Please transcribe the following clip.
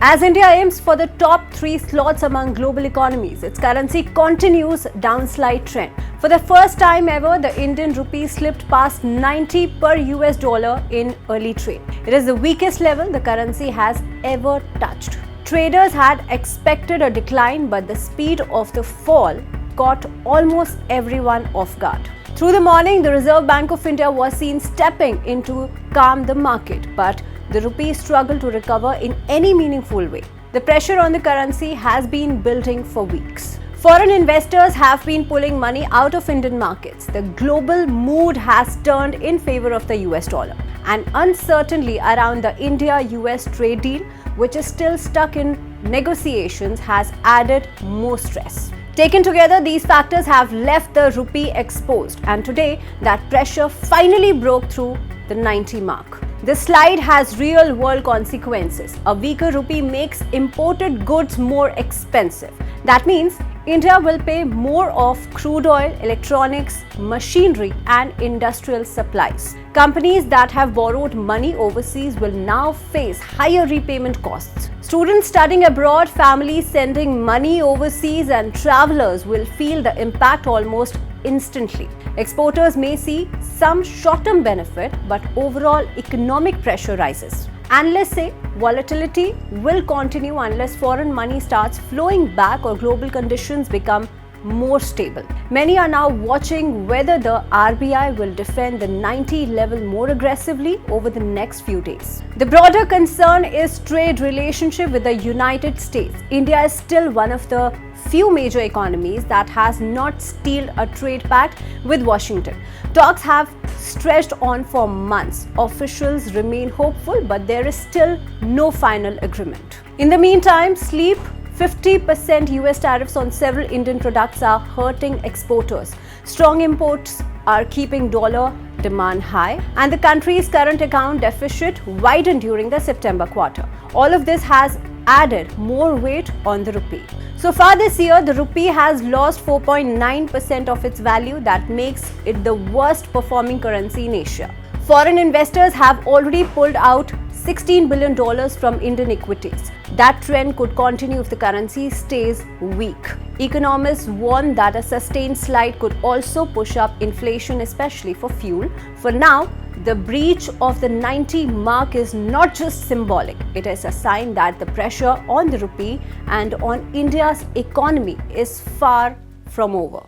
As India aims for the top 3 slots among global economies, its currency continues downslide trend. For the first time ever, the Indian rupee slipped past 90 per US dollar in early trade. It is the weakest level the currency has ever touched. Traders had expected a decline, but the speed of the fall caught almost everyone off guard. Through the morning, the Reserve Bank of India was seen stepping in to calm the market, but the rupee struggled to recover in any meaningful way. The pressure on the currency has been building for weeks. Foreign investors have been pulling money out of Indian markets. The global mood has turned in favor of the US dollar, and uncertainty around the India-US trade deal, which is still stuck in negotiations, has added more stress. Taken together, these factors have left the rupee exposed, and today that pressure finally broke through the 90 mark. This slide has real-world consequences. A weaker rupee makes imported goods more expensive. That means India will pay more of crude oil, electronics, machinery, and industrial supplies. Companies that have borrowed money overseas will now face higher repayment costs. Students studying abroad, families sending money overseas, and travelers will feel the impact almost instantly. Exporters may see some short-term benefit, but overall economic pressure rises. Analysts say volatility will continue unless foreign money starts flowing back or global conditions become more stable. Many are now watching whether the RBI will defend the 90 level more aggressively over the next few days. The broader concern is trade relationship with the United States. India is still one of the few major economies that has not sealed a trade pact with Washington. Talks have stretched on for months. Officials remain hopeful, but there is still no final agreement. In the meantime, 50% US tariffs on several Indian products are hurting exporters. Strong imports are keeping dollar demand high, and the country's current account deficit widened during the September quarter. All of this has added more weight on the rupee. So far this year, the rupee has lost 4.9% of its value. That makes it the worst performing currency in Asia. Foreign investors have already pulled out $16 billion from Indian equities. That trend could continue if the currency stays weak. Economists warn that a sustained slide could also push up inflation, especially for fuel. For now, the breach of the 90 mark is not just symbolic. It is a sign that the pressure on the rupee and on India's economy is far from over.